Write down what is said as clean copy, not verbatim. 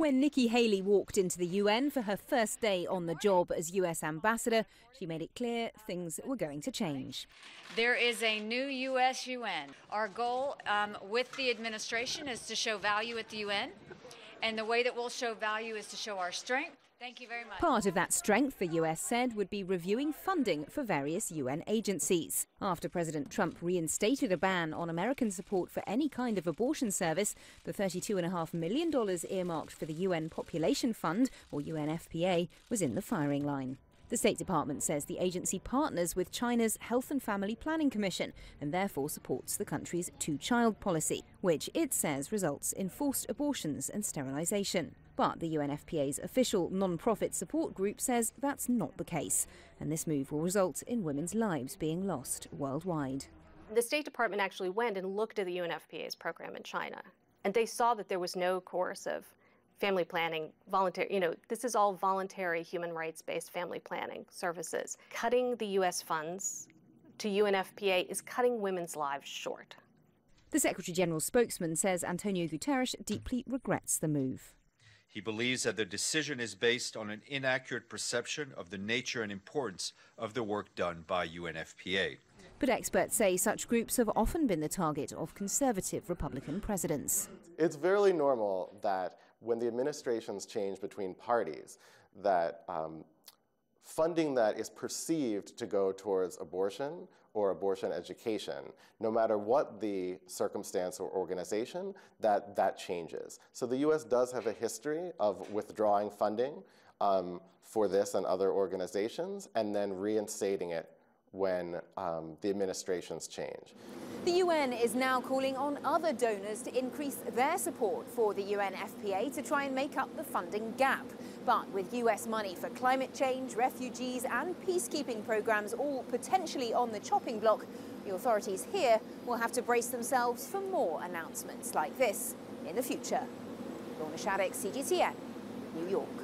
When Nikki Haley walked into the UN for her first day on the job as US ambassador, she made it clear things were going to change. There is a new US UN. Our goal with the administration is to show value at the UN, and the way that we'll show value is to show our strength. Thank you very much. Part of that strength, the US said, would be reviewing funding for various UN agencies. After President Trump reinstated a ban on American support for any kind of abortion service, the $32.5 million earmarked for the UN Population Fund, or UNFPA, was in the firing line. The State Department says the agency partners with China's Health and Family Planning Commission and therefore supports the country's two-child policy, which it says results in forced abortions and sterilization. But the UNFPA's official non-profit support group says that's not the case, and this move will result in women's lives being lost worldwide. The State Department actually went and looked at the UNFPA's program in China, and they saw that there was no coercive family planning, voluntary, this is all voluntary human rights-based family planning services. Cutting the U.S. funds to UNFPA is cutting women's lives short. The Secretary General's spokesman says Antonio Guterres deeply regrets the move. He believes that the decision is based on an inaccurate perception of the nature and importance of the work done by UNFPA. But experts say such groups have often been the target of conservative Republican presidents. It's very normal that when the administrations change between parties, that funding that is perceived to go towards abortion or abortion education, no matter what the circumstance or organization, that changes. So the U.S. does have a history of withdrawing funding for this and other organizations and then reinstating it when the administrations change. The UN is now calling on other donors to increase their support for the UNFPA to try and make up the funding gap. But with US money for climate change, refugees and peacekeeping programs all potentially on the chopping block, the authorities here will have to brace themselves for more announcements like this in the future. Lorna Shattuck, CGTN, New York.